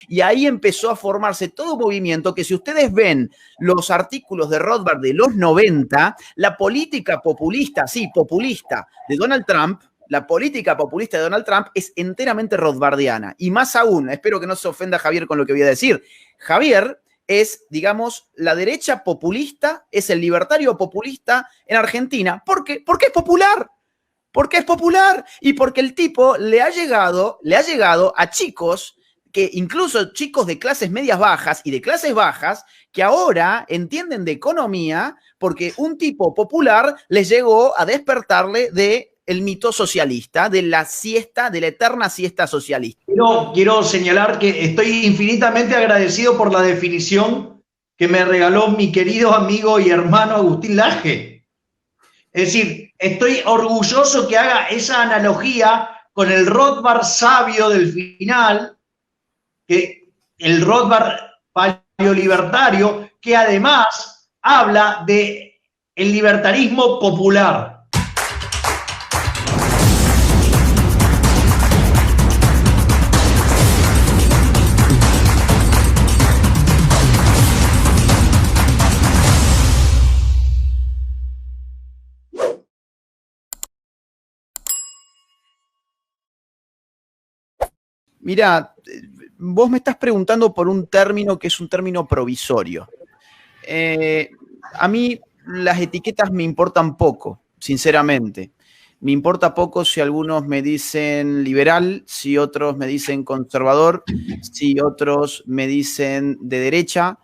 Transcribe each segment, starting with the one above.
Y ahí empezó a formarse todo un movimiento que, si ustedes ven los artículos de Rothbard de los 90, la política populista, sí, populista, de Donald Trump, la política populista de Donald Trump es enteramente rothbardiana. Y más aún, espero que no se ofenda Javier con lo que voy a decir, Javier es, digamos, la derecha populista, es el libertario populista en Argentina. ¿Por qué? Porque es popular. Porque es popular y porque el tipo le ha llegado a chicos, que incluso chicos de clases medias bajas y de clases bajas, que ahora entienden de economía porque un tipo popular les llegó a despertarle del mito socialista, de la siesta, de la eterna siesta socialista. Quiero señalar que estoy infinitamente agradecido por la definición que me regaló mi querido amigo y hermano Agustín Laje. Es decir, estoy orgulloso que haga esa analogía con el Rothbard sabio del final, que el Rothbard paleolibertario, que además habla de el libertarismo popular. Mirá, vos me estás preguntando por un término que es un término provisorio. A mí las etiquetas me importan poco, sinceramente. Me importa poco si algunos me dicen liberal, si otros me dicen conservador, si otros me dicen de derecha,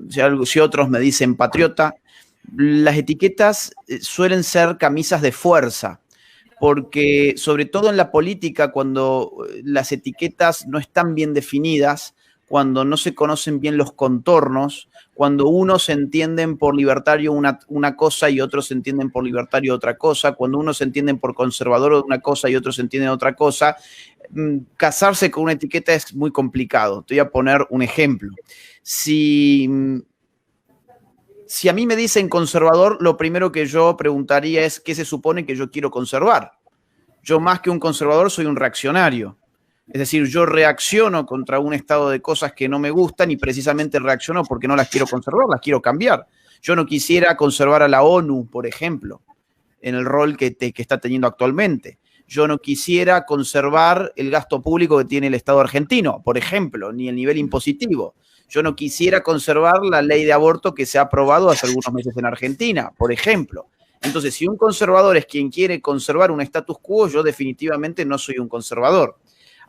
si otros me dicen patriota. Las etiquetas suelen ser camisas de fuerza, porque sobre todo en la política, cuando las etiquetas no están bien definidas, cuando no se conocen bien los contornos, cuando unos entienden por libertario una cosa y otros entienden por libertario otra cosa, cuando unos entienden por conservador una cosa y otros entienden otra cosa, casarse con una etiqueta es muy complicado. Te voy a poner un ejemplo. Si a mí me dicen conservador, lo primero que yo preguntaría es ¿qué se supone que yo quiero conservar? Yo, más que un conservador, soy un reaccionario. Es decir, yo reacciono contra un estado de cosas que no me gustan y precisamente reacciono porque no las quiero conservar, las quiero cambiar. Yo no quisiera conservar a la ONU, por ejemplo, en el rol que está teniendo actualmente. Yo no quisiera conservar el gasto público que tiene el Estado argentino, por ejemplo, ni el nivel impositivo. Yo no quisiera conservar la ley de aborto que se ha aprobado hace algunos meses en Argentina, por ejemplo. Entonces, si un conservador es quien quiere conservar un status quo, yo definitivamente no soy un conservador.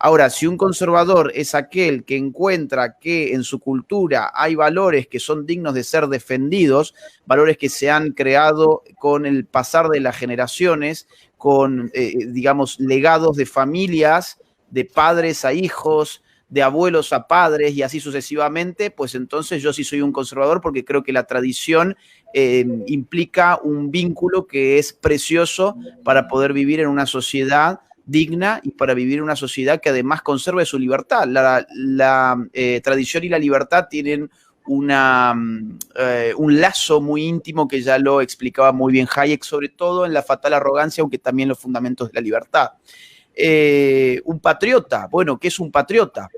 Ahora, si un conservador es aquel que encuentra que en su cultura hay valores que son dignos de ser defendidos, valores que se han creado con el pasar de las generaciones, con, digamos, legados de familias, de padres a hijos, de abuelos a padres y así sucesivamente, pues entonces yo sí soy un conservador porque creo que la tradición implica un vínculo que es precioso para poder vivir en una sociedad digna y para vivir en una sociedad que además conserve su libertad. La tradición y la libertad tienen un lazo muy íntimo que ya lo explicaba muy bien Hayek, sobre todo en La fatal arrogancia, aunque también los fundamentos de la libertad. Un patriota, bueno, ¿qué es un patriota?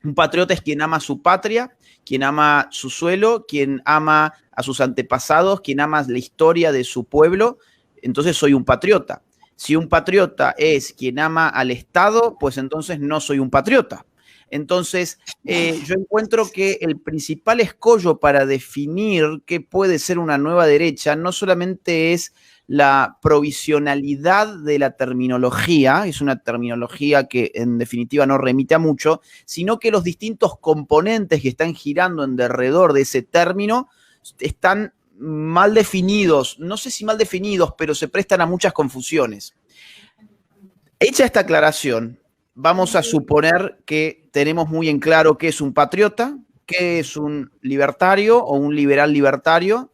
Un patriota es quien ama su patria, quien ama su suelo, quien ama a sus antepasados, quien ama la historia de su pueblo. Entonces soy un patriota. Si un patriota es quien ama al Estado, pues entonces no soy un patriota. Entonces, yo encuentro que el principal escollo para definir qué puede ser una nueva derecha no solamente es la provisionalidad de la terminología, es una terminología que en definitiva no remite a mucho, sino que los distintos componentes que están girando en derredor de ese término están mal definidos, no sé si mal definidos, pero se prestan a muchas confusiones. Hecha esta aclaración, vamos a suponer que tenemos muy en claro qué es un patriota, qué es un libertario o un liberal libertario.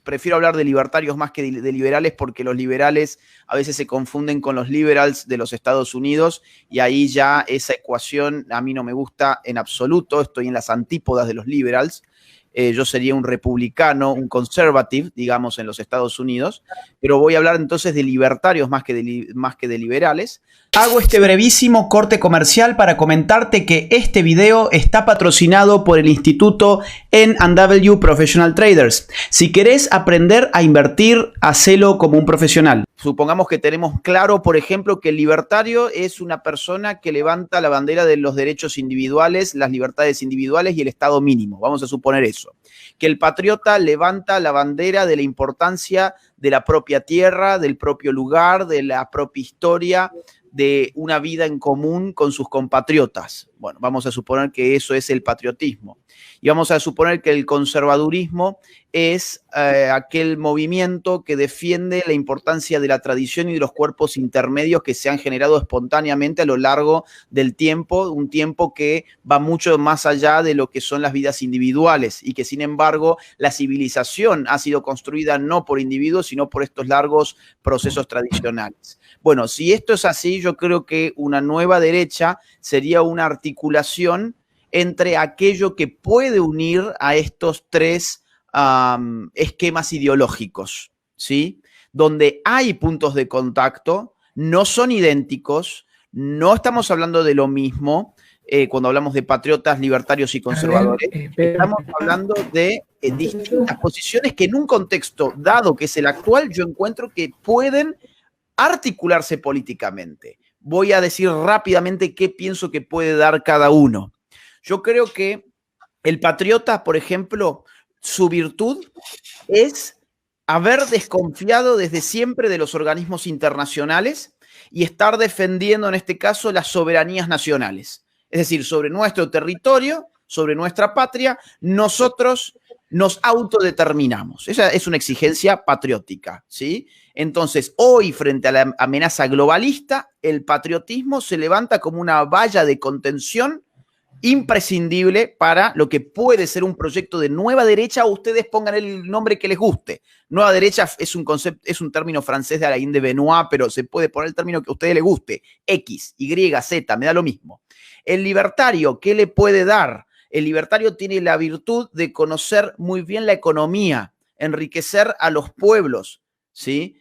Prefiero hablar de libertarios más que de liberales porque los liberales a veces se confunden con los liberals de los Estados Unidos y ahí ya esa ecuación a mí no me gusta en absoluto, estoy en las antípodas de los liberals. Yo sería un republicano, un conservative, digamos, en los Estados Unidos, pero voy a hablar entonces de libertarios más que de liberales. Hago este brevísimo corte comercial para comentarte que este video está patrocinado por el Instituto N&W Professional Traders. Si querés aprender a invertir, hacelo como un profesional. Supongamos que tenemos claro, por ejemplo, que el libertario es una persona que levanta la bandera de los derechos individuales, las libertades individuales y el Estado mínimo. Vamos a suponer eso. Que el patriota levanta la bandera de la importancia de la propia tierra, del propio lugar, de la propia historia, de una vida en común con sus compatriotas. Bueno, vamos a suponer que eso es el patriotismo. Y vamos a suponer que el conservadurismo es aquel movimiento que defiende la importancia de la tradición y de los cuerpos intermedios que se han generado espontáneamente a lo largo del tiempo, un tiempo que va mucho más allá de lo que son las vidas individuales y que, sin embargo, la civilización ha sido construida no por individuos, sino por estos largos procesos tradicionales. Bueno, si esto es así, yo creo que una nueva derecha sería una articulación entre aquello que puede unir a estos tres esquemas ideológicos, ¿sí? Donde hay puntos de contacto, no son idénticos, no estamos hablando de lo mismo cuando hablamos de patriotas, libertarios y conservadores. Estamos hablando de distintas posiciones que en un contexto dado que es el actual, yo encuentro que pueden articularse políticamente. Voy a decir rápidamente qué pienso que puede dar cada uno. Yo creo que el patriota, por ejemplo, su virtud es haber desconfiado desde siempre de los organismos internacionales y estar defendiendo, en este caso, las soberanías nacionales. Es decir, sobre nuestro territorio, sobre nuestra patria, nosotros nos autodeterminamos. Esa es una exigencia patriótica, ¿sí? Entonces, hoy, frente a la amenaza globalista, el patriotismo se levanta como una valla de contención imprescindible para lo que puede ser un proyecto de nueva derecha, o ustedes pongan el nombre que les guste. Nueva derecha es un concepto, es un término francés de Alain de Benoit, pero se puede poner el término que a ustedes les guste. X, Y, Z, me da lo mismo. El libertario, ¿qué le puede dar? El libertario tiene la virtud de conocer muy bien la economía, enriquecer a los pueblos, ¿sí?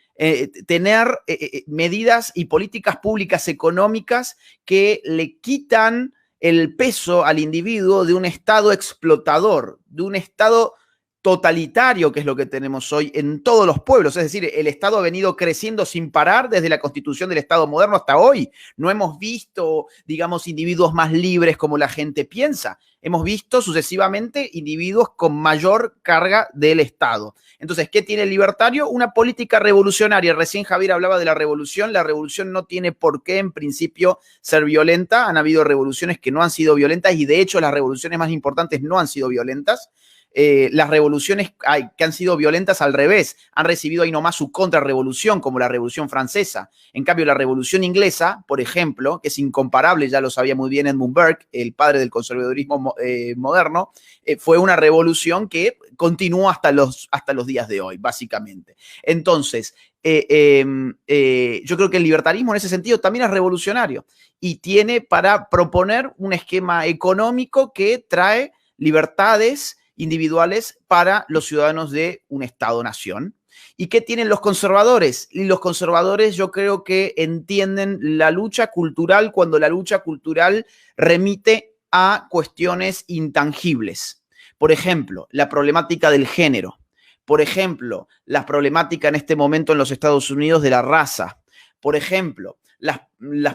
Tener medidas y políticas públicas económicas que le quitan el peso al individuo de un Estado explotador, de un Estado totalitario, que es lo que tenemos hoy en todos los pueblos. Es decir, el Estado ha venido creciendo sin parar desde la constitución del Estado moderno hasta hoy. No hemos visto, digamos, individuos más libres como la gente piensa. Hemos visto sucesivamente individuos con mayor carga del Estado. Entonces, ¿qué tiene el libertario? Una política revolucionaria. Recién Javier hablaba de la revolución. La revolución no tiene por qué, en principio, ser violenta. Han habido revoluciones que no han sido violentas y, de hecho, las revoluciones más importantes no han sido violentas. Las revoluciones que han sido violentas al revés, han recibido ahí nomás su contrarrevolución, como la Revolución Francesa. En cambio, la Revolución Inglesa, por ejemplo, que es incomparable, ya lo sabía muy bien Edmund Burke, el padre del conservadurismo moderno, fue una revolución que continuó hasta los días de hoy, básicamente. Entonces, yo creo que el libertarismo en ese sentido también es revolucionario y tiene para proponer un esquema económico que trae libertades individuales para los ciudadanos de un Estado-nación. ¿Y qué tienen los conservadores? Y los conservadores yo creo que entienden la lucha cultural cuando la lucha cultural remite a cuestiones intangibles. Por ejemplo, la problemática del género. Por ejemplo, la problemática en este momento en los Estados Unidos de la raza. Por ejemplo, las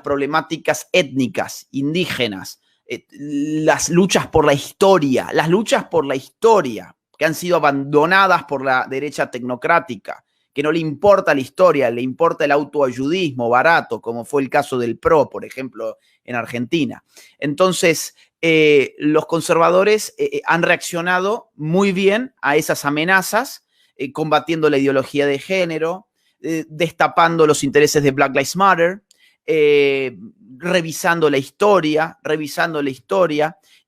problemáticas étnicas, indígenas, las luchas por la historia que han sido abandonadas por la derecha tecnocrática, que no le importa la historia, le importa el autoayudismo barato, como fue el caso del PRO, por ejemplo, en Argentina. Entonces, los conservadores han reaccionado muy bien a esas amenazas, combatiendo la ideología de género, destapando los intereses de Black Lives Matter, revisando la historia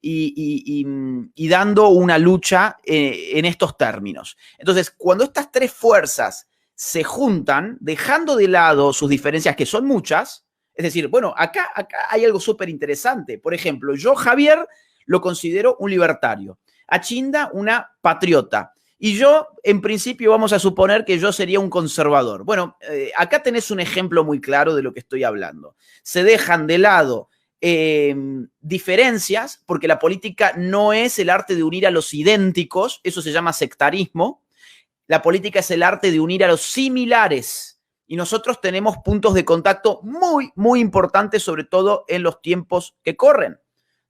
y dando una lucha en estos términos. Entonces, cuando estas tres fuerzas se juntan, dejando de lado sus diferencias, que son muchas, es decir, bueno, acá hay algo súper interesante. Por ejemplo, yo, Javier, lo considero un libertario. A Chinda, una patriota. Y yo, en principio, vamos a suponer que yo sería un conservador. Bueno, acá tenés un ejemplo muy claro de lo que estoy hablando. Se dejan de lado diferencias, porque la política no es el arte de unir a los idénticos, eso se llama sectarismo. La política es el arte de unir a los similares. Y nosotros tenemos puntos de contacto muy, muy importantes, sobre todo en los tiempos que corren,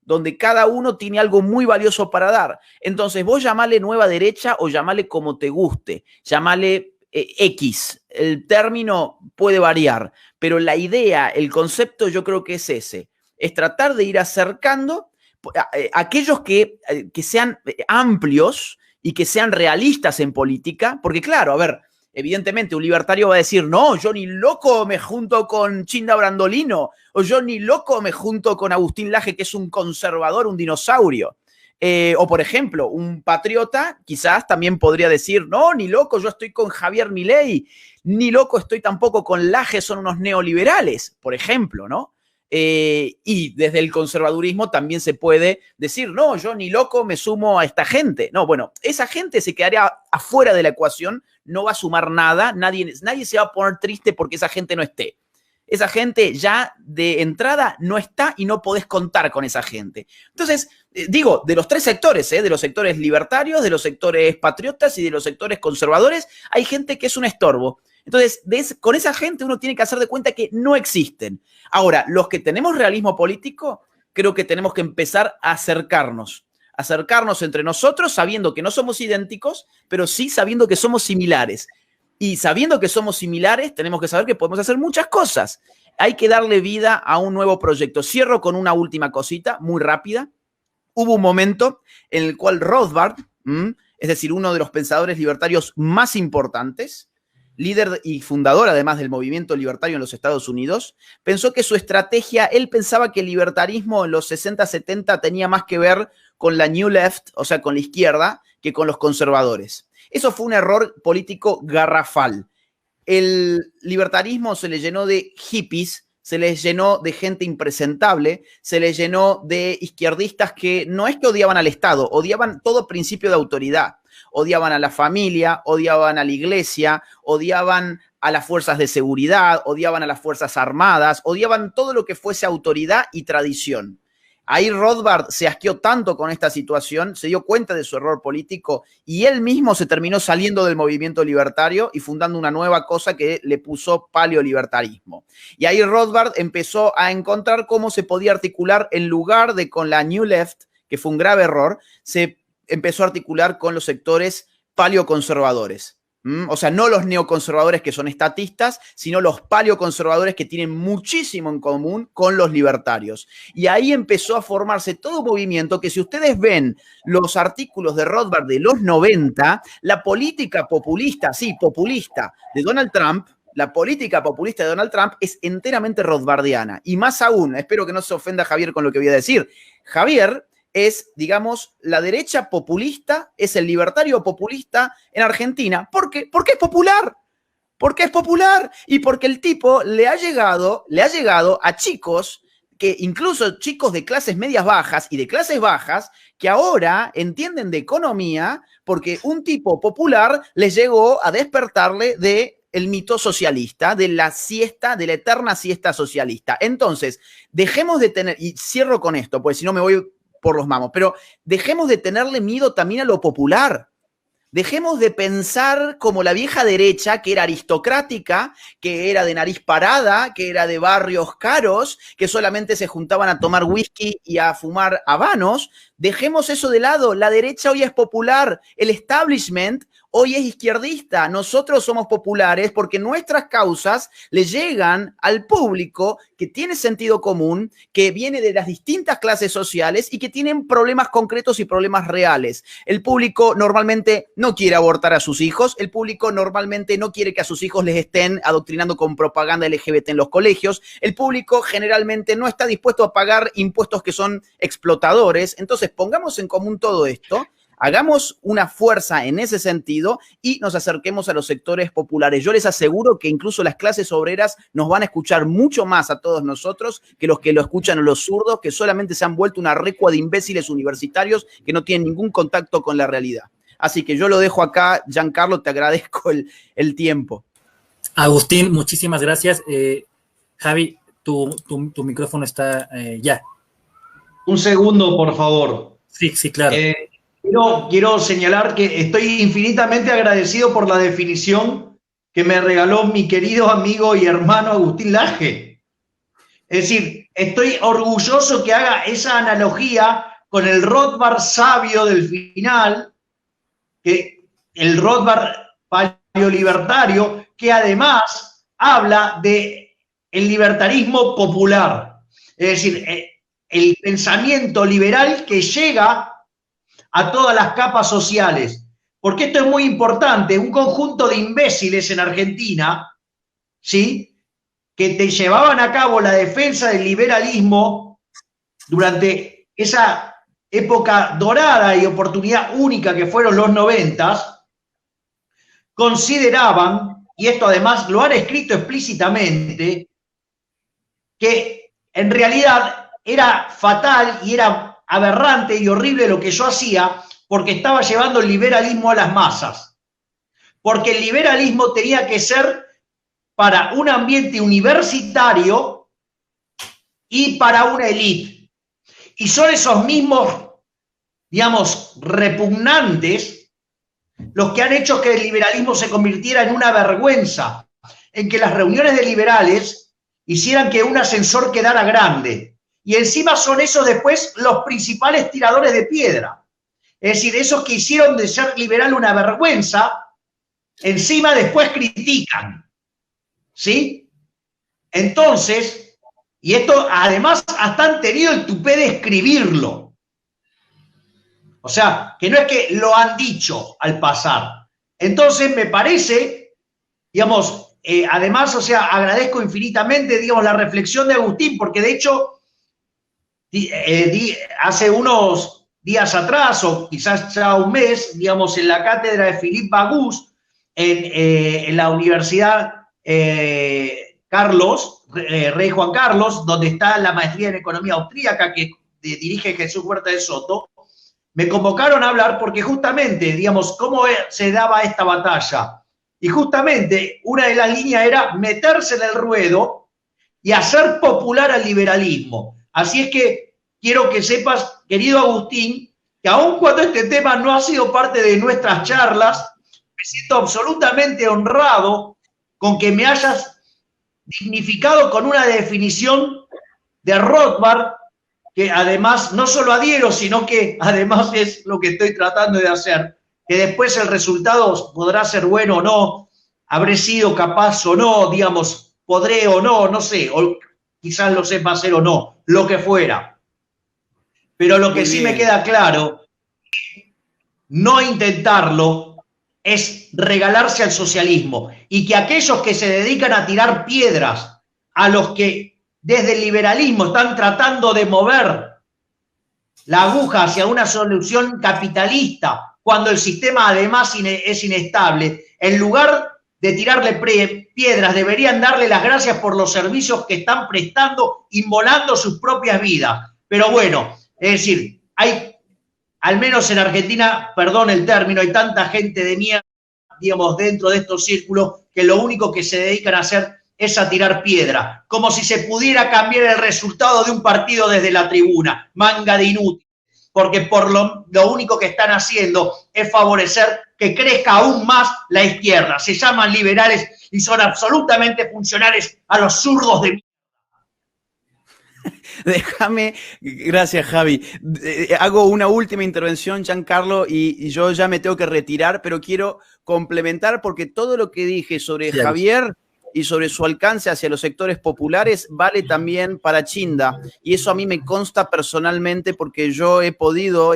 donde cada uno tiene algo muy valioso para dar. Entonces, vos llamale nueva derecha o llamale como te guste, llamale X. El término puede variar, pero la idea, el concepto yo creo que es ese. Es tratar de ir acercando a aquellos que sean amplios y que sean realistas en política, porque claro, a ver, evidentemente un libertario va a decir, no, yo ni loco me junto con Chinda Brandolino, o yo ni loco me junto con Agustín Laje, que es un conservador, un dinosaurio. O por ejemplo, un patriota quizás también podría decir, no, ni loco, yo estoy con Javier Milei, ni loco estoy tampoco con Laje, son unos neoliberales, por ejemplo, ¿no? Y desde el conservadurismo también se puede decir, no, yo ni loco me sumo a esta gente. No, bueno, esa gente se quedaría afuera de la ecuación, no va a sumar nada, nadie se va a poner triste porque esa gente no esté. Esa gente ya de entrada no está y no podés contar con esa gente. Entonces, digo, de los tres sectores, de los sectores libertarios, de los sectores patriotas y de los sectores conservadores, hay gente que es un estorbo. Entonces, con esa gente uno tiene que hacer de cuenta que no existen. Ahora, los que tenemos realismo político, creo que tenemos que empezar a acercarnos entre nosotros, sabiendo que no somos idénticos, pero sí sabiendo que somos similares. Y sabiendo que somos similares, tenemos que saber que podemos hacer muchas cosas. Hay que darle vida a un nuevo proyecto. Cierro con una última cosita, muy rápida. Hubo un momento en el cual Rothbard, es decir, uno de los pensadores libertarios más importantes, líder y fundador además del movimiento libertario en los Estados Unidos, pensó que su estrategia, él pensaba que el libertarismo en los 60, 70 tenía más que ver con la New Left, o sea, con la izquierda, que con los conservadores. Eso fue un error político garrafal. El libertarismo se le llenó de hippies, se les llenó de gente impresentable, se les llenó de izquierdistas que no es que odiaban al Estado, odiaban todo principio de autoridad. Odiaban a la familia, odiaban a la iglesia, odiaban a las fuerzas de seguridad, odiaban a las fuerzas armadas, odiaban todo lo que fuese autoridad y tradición. Ahí Rothbard se asqueó tanto con esta situación, se dio cuenta de su error político y él mismo se terminó saliendo del movimiento libertario y fundando una nueva cosa que le puso paleolibertarismo. Y ahí Rothbard empezó a encontrar cómo se podía articular en lugar de con la New Left, que fue un grave error, se empezó a articular con los sectores paleoconservadores. O sea, no los neoconservadores que son estatistas, sino los paleoconservadores que tienen muchísimo en común con los libertarios. Y ahí empezó a formarse todo un movimiento que si ustedes ven los artículos de Rothbard de los 90, la política populista, sí, populista, de Donald Trump, la política populista de Donald Trump es enteramente rothbardiana. Y más aún, espero que no se ofenda Javier con lo que voy a decir. Javier es, digamos, la derecha populista, es el libertario populista en Argentina. ¿Por qué? Porque es popular. Porque es popular y porque el tipo le ha llegado a chicos, que incluso chicos de clases medias bajas y de clases bajas, que ahora entienden de economía porque un tipo popular les llegó a despertarle del mito socialista, de la siesta, de la eterna siesta socialista. Entonces, dejemos de tener, y cierro con esto, porque si no me voy por los mamos, pero dejemos de tenerle miedo también a lo popular. Dejemos de pensar como la vieja derecha, que era aristocrática, que era de nariz parada, que era de barrios caros, que solamente se juntaban a tomar whisky y a fumar habanos. Dejemos eso de lado. La derecha hoy es popular. El establishment hoy es izquierdista. Nosotros somos populares porque nuestras causas le llegan al público que tiene sentido común, que viene de las distintas clases sociales y que tienen problemas concretos y problemas reales. El público normalmente no quiere abortar a sus hijos. El público normalmente no quiere que a sus hijos les estén adoctrinando con propaganda LGBT en los colegios. El público generalmente no está dispuesto a pagar impuestos que son explotadores. Entonces, pongamos en común todo esto. Hagamos una fuerza en ese sentido y nos acerquemos a los sectores populares. Yo les aseguro que incluso las clases obreras nos van a escuchar mucho más a todos nosotros que los que lo escuchan a los zurdos, que solamente se han vuelto una recua de imbéciles universitarios que no tienen ningún contacto con la realidad. Así que yo lo dejo acá. Giancarlo, te agradezco el tiempo. Agustín, muchísimas gracias. Javi, tu micrófono está ya. Un segundo, por favor. Sí, claro. Quiero señalar que estoy infinitamente agradecido por la definición que me regaló mi querido amigo y hermano Agustín Laje. Es decir, estoy orgulloso que haga esa analogía con el Rothbard sabio del final, que el Rothbard paleolibertario, que además habla de el libertarismo popular. Es decir, el pensamiento liberal que llega a todas las capas sociales. Porque esto es muy importante. Un conjunto de imbéciles en Argentina, ¿sí?, que te llevaban a cabo la defensa del liberalismo durante esa época dorada y oportunidad única que fueron los 90, consideraban, y esto además lo han escrito explícitamente, que en realidad era fatal y era aberrante y horrible lo que yo hacía porque estaba llevando el liberalismo a las masas. Porque el liberalismo tenía que ser para un ambiente universitario y para una élite. Y son esos mismos, digamos, repugnantes los que han hecho que el liberalismo se convirtiera en una vergüenza, en que las reuniones de liberales hicieran que un ascensor quedara grande. Y encima son esos después los principales tiradores de piedra. Es decir, esos que hicieron de ser liberal una vergüenza, encima después critican. ¿Sí? Entonces, y esto además hasta han tenido el tupé de escribirlo. O sea, que no es que lo han dicho al pasar. Entonces, me parece, digamos, además, o sea, agradezco infinitamente, digamos, la reflexión de Agustín, porque de hecho, hace unos días atrás, o quizás ya un mes, digamos, en la cátedra de Philippe Bagús, en la Universidad Rey Juan Carlos, donde está la maestría en economía austríaca que dirige Jesús Huerta de Soto, me convocaron a hablar porque justamente, digamos, cómo se daba esta batalla. Y justamente una de las líneas era meterse en el ruedo y hacer popular al liberalismo. Así es que quiero que sepas, querido Agustín, que aun cuando este tema no ha sido parte de nuestras charlas, me siento absolutamente honrado con que me hayas dignificado con una definición de Rothbard, que además no solo adhiero, sino que además es lo que estoy tratando de hacer, que después el resultado podrá ser bueno o no, habré sido capaz o no, digamos, podré o no, no sé, o quizás lo sepa hacer o no, lo que fuera. Pero lo que sí me queda claro, no intentarlo es regalarse al socialismo, y que aquellos que se dedican a tirar piedras a los que desde el liberalismo están tratando de mover la aguja hacia una solución capitalista, cuando el sistema además es inestable, en lugar de tirarle piedras, deberían darle las gracias por los servicios que están prestando, inmolando sus propias vidas. Pero bueno, es decir, hay, al menos en Argentina, perdón el término, hay tanta gente de mierda, digamos, dentro de estos círculos, que lo único que se dedican a hacer es a tirar piedra, como si se pudiera cambiar el resultado de un partido desde la tribuna, manga de inútil, porque por lo único que están haciendo es favorecer que crezca aún más la izquierda. Se llaman liberales y son absolutamente funcionales a los zurdos de mierda. Déjame, gracias Javi, hago una última intervención, Giancarlo, y yo ya me tengo que retirar, pero quiero complementar porque todo lo que dije sobre Javier y sobre su alcance hacia los sectores populares vale también para Chinda, y eso a mí me consta personalmente porque yo he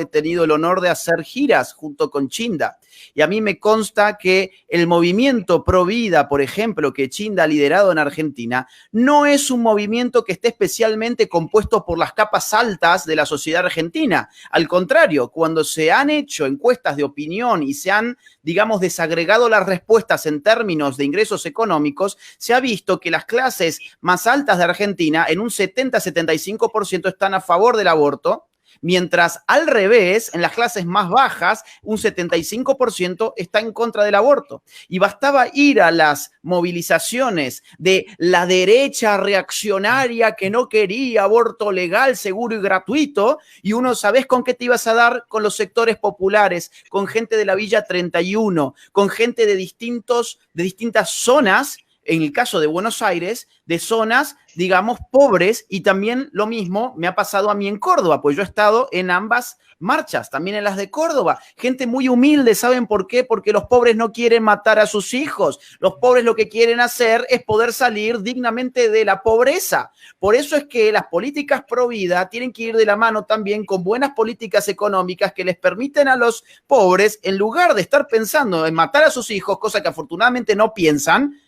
tenido el honor de hacer giras junto con Chinda, y a mí me consta que el movimiento pro vida, por ejemplo, que Chinda ha liderado en Argentina, no es un movimiento que esté especialmente compuesto por las capas altas de la sociedad argentina. Al contrario, cuando se han hecho encuestas de opinión y se han, digamos, desagregado las respuestas en términos de ingresos económicos, se ha visto que las clases más altas de Argentina, en un 70-75%, están a favor del aborto, Mientras al revés, en las clases más bajas, un 75% está en contra del aborto. Y bastaba ir a las movilizaciones de la derecha reaccionaria que no quería aborto legal, seguro y gratuito, y uno, ¿sabés con qué te ibas a dar? Con los sectores populares, con gente de la Villa 31, con gente de distintas zonas, en el caso de Buenos Aires, de zonas, digamos, pobres, y también lo mismo me ha pasado a mí en Córdoba, pues yo he estado en ambas marchas, también en las de Córdoba. Gente muy humilde, ¿saben por qué? Porque los pobres no quieren matar a sus hijos. Los pobres lo que quieren hacer es poder salir dignamente de la pobreza. Por eso es que las políticas pro vida tienen que ir de la mano también con buenas políticas económicas que les permiten a los pobres, en lugar de estar pensando en matar a sus hijos, cosa que afortunadamente no piensan,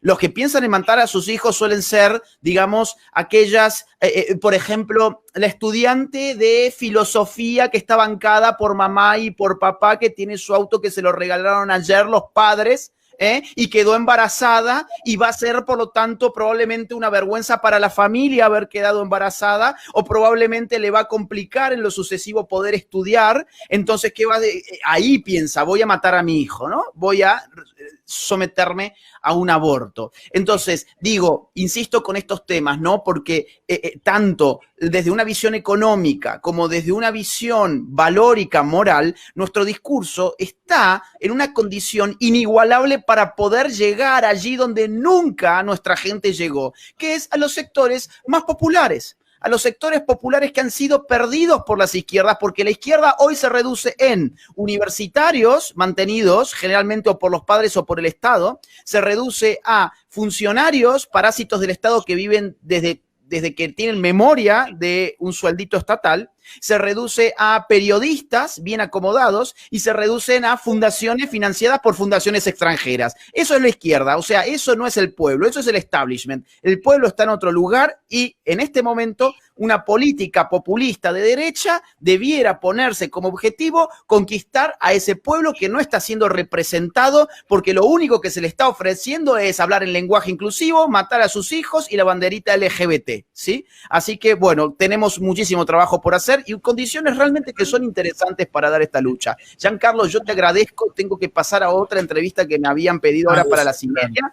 los que piensan en matar a sus hijos suelen ser, digamos, aquellas, por ejemplo, la estudiante de filosofía que está bancada por mamá y por papá, que tiene su auto que se lo regalaron ayer los padres, y quedó embarazada y va a ser, por lo tanto, probablemente una vergüenza para la familia haber quedado embarazada, o probablemente le va a complicar en lo sucesivo poder estudiar. Entonces, ahí piensa, voy a matar a mi hijo, ¿no? Voy a someterme a un aborto. Entonces, digo, insisto con estos temas, ¿no? Porque tanto desde una visión económica como desde una visión valórica, moral, nuestro discurso está en una condición inigualable para poder llegar allí donde nunca nuestra gente llegó, que es a los sectores más populares. A los sectores populares que han sido perdidos por las izquierdas, porque la izquierda hoy se reduce en universitarios mantenidos generalmente o por los padres o por el Estado, se reduce a funcionarios parásitos del Estado que viven desde que tienen memoria de un sueldito estatal, se reduce a periodistas bien acomodados y se reducen a fundaciones financiadas por fundaciones extranjeras. Eso es la izquierda, o sea, eso no es el pueblo, eso es el establishment. El pueblo está en otro lugar y en este momento una política populista de derecha debiera ponerse como objetivo conquistar a ese pueblo que no está siendo representado, porque lo único que se le está ofreciendo es hablar en lenguaje inclusivo, matar a sus hijos y la banderita LGBT, ¿sí? Así que, bueno, tenemos muchísimo trabajo por hacer y condiciones realmente que son interesantes para dar esta lucha. Giancarlo, yo te agradezco, tengo que pasar a otra entrevista que me habían pedido ahora para las 5:30.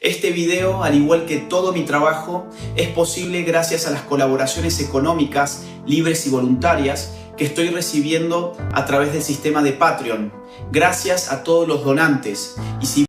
Este video, al igual que todo mi trabajo, es posible gracias a las colaboraciones económicas, libres y voluntarias que estoy recibiendo a través del sistema de Patreon. Gracias a todos los donantes. Y si